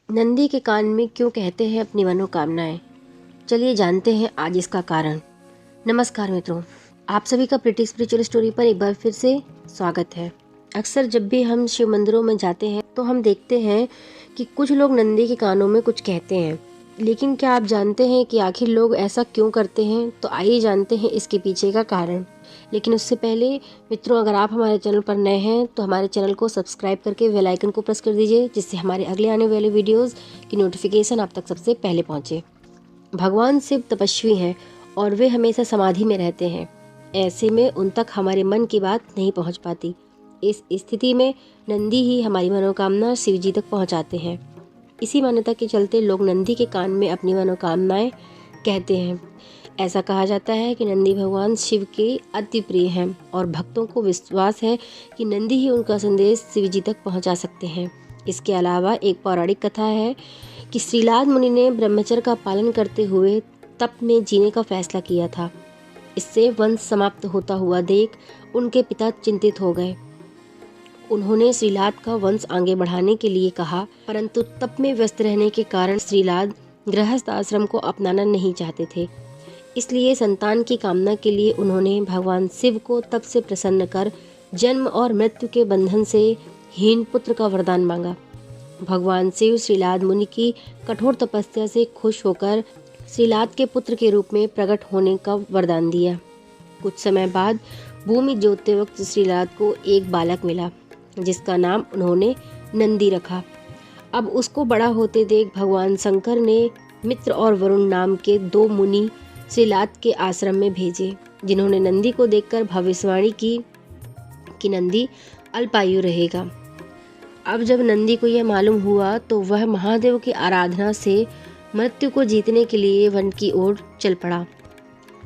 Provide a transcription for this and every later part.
नंदी के कान में क्यों कहते हैं अपनी मनोकामनाएं? चलिए जानते हैं आज इसका कारण। नमस्कार मित्रों, आप सभी का प्रिटी स्पिरिचुअल स्टोरी पर एक बार फिर से स्वागत है। अक्सर जब भी हम शिव मंदिरों में जाते हैं तो हम देखते हैं कि कुछ लोग नंदी के कानों में कुछ कहते हैं, लेकिन क्या आप जानते हैं कि आखिर लोग ऐसा क्यों करते हैं? तो आइए जानते हैं इसके पीछे का कारण। लेकिन उससे पहले मित्रों, अगर आप हमारे चैनल पर नए हैं तो हमारे चैनल को सब्सक्राइब करके बेल आइकन को प्रेस कर दीजिए, जिससे हमारे अगले आने वाले वीडियोस की नोटिफिकेशन आप तक सबसे पहले पहुंचे। भगवान शिव तपस्वी हैं और वे हमेशा समाधि में रहते हैं। ऐसे में उन तक हमारे मन की बात नहीं पहुंच पाती। इस स्थिति में नंदी ही हमारी मनोकामना शिव जी तक पहुंचाते हैं। इसी मान्यता के चलते लोग नंदी के कान में अपनी मनोकामनाएं कहते हैं। ऐसा कहा जाता है कि नंदी भगवान शिव के अति प्रिय हैं और भक्तों को विश्वास है कि नंदी ही उनका संदेश शिव जी तक पहुंचा सकते हैं। इसके अलावा एक पौराणिक कथा है कि श्रीलाद मुनि ने ब्रह्मचर्य का पालन करते हुए तप में जीने का फैसला किया था। इससे वंश समाप्त होता हुआ देख उनके पिता चिंतित हो गए। उन्होंने श्रीलाद का वंश आगे बढ़ाने के लिए कहा, परंतु तप में व्यस्त रहने के कारण श्रीलाद गृहस्थ आश्रम को अपनाना नहीं चाहते थे। इसलिए संतान की कामना के लिए उन्होंने भगवान शिव को तप से प्रसन्न कर जन्म और मृत्यु के बंधन से हीन पुत्र का वरदान मांगा। भगवान शिव श्रीलाद मुनि की कठोर तपस्या से खुश होकर श्रीलाद के पुत्र के रूप में प्रकट होने का वरदान दिया। कुछ समय बाद भूमि जोतते वक्त श्रीलाद को एक बालक मिला, जिसका नाम उन्होंने नंदी रखा। अब उसको बड़ा होते देख भगवान शंकर ने मित्र और वरुण नाम के दो मुनि श्रीलाद के आश्रम में भेजे, जिन्होंने नंदी को देखकर भविष्यवाणी की कि नंदी अल्पायु रहेगा। अब जब नंदी को यह मालूम हुआ तो वह महादेव की आराधना से मृत्यु को जीतने के लिए वन की ओर चल पड़ा।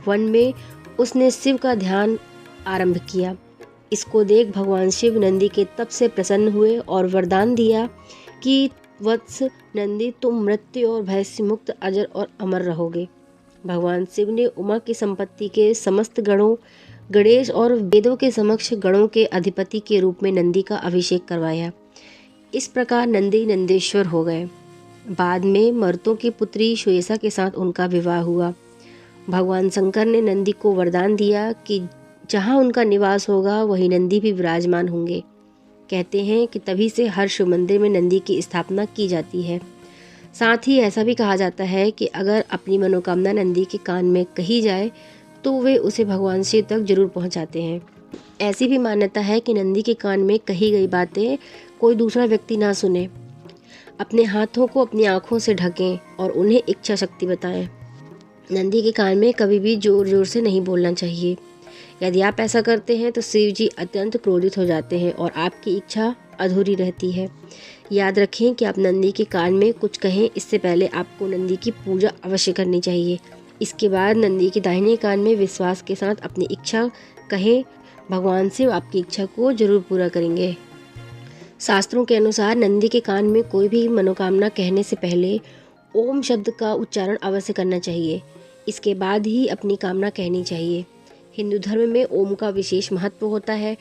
वन में उसने शिव का ध्यान आरंभ किया। इसको देख भगवान शिव नंदी के तप से प्रसन्न हुए और वरदान दिया कि वत्स नंदी, तुम मृत्यु और भय से मुक्त अजर और अमर रहोगे। भगवान शिव ने उमा की संपत्ति के समस्त गणों, गणेश और वेदों के समक्ष गणों के अधिपति के रूप में नंदी का अभिषेक करवाया। इस प्रकार नंदी नंदेश्वर हो गए। बाद में मर्तों की पुत्री श्वेसा के साथ उनका विवाह हुआ। भगवान शंकर ने नंदी को वरदान दिया कि जहाँ उनका निवास होगा वहीं नंदी भी विराजमान होंगे। कहते हैं कि तभी से हर शिव मंदिर में नंदी की स्थापना की जाती है। साथ ही ऐसा भी कहा जाता है कि अगर अपनी मनोकामना नंदी के कान में कही जाए तो वे उसे भगवान शिव तक जरूर पहुंचाते हैं। ऐसी भी मान्यता है कि नंदी के कान में कही गई बातें कोई दूसरा व्यक्ति ना सुने। अपने हाथों को अपनी आँखों से ढकें और उन्हें इच्छा शक्ति बताएं। नंदी के कान में कभी भी जोर जोर से नहीं बोलना चाहिए। यदि आप ऐसा करते हैं तो शिव जी अत्यंत क्रोधित हो जाते हैं और आपकी इच्छा अधूरी रहती है। याद रखें कि आप नंदी के कान में कुछ कहें, इससे पहले आपको नंदी की पूजा अवश्य करनी चाहिए। इसके बाद नंदी के दाहिने कान में विश्वास के साथ अपनी इच्छा कहें। भगवान शिव आपकी इच्छा को जरूर पूरा करेंगे। शास्त्रों के अनुसार नंदी के कान में कोई भी मनोकामना कहने से पहले ओम शब्द का उच्चारण अवश्य करना चाहिए। इसके बाद ही अपनी कामना कहनी चाहिए। हिंदू धर्म में ओम का विशेष महत्व होता है।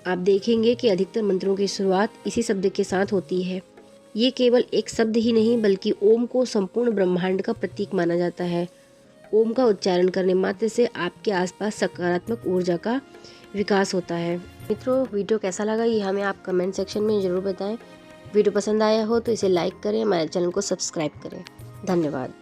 आप देखेंगे कि अधिकतर मंत्रों की शुरुआत इसी शब्द के साथ होती है। ये केवल एक शब्द ही नहीं बल्कि ओम को संपूर्ण ब्रह्मांड का प्रतीक माना जाता है। ओम का उच्चारण करने मात्र से आपके आसपास सकारात्मक ऊर्जा का विकास होता है। मित्रों, वीडियो कैसा लगा ये हमें आप कमेंट सेक्शन में ज़रूर बताएं। वीडियो पसंद आया हो तो इसे लाइक करें, हमारे चैनल को सब्सक्राइब करें। धन्यवाद।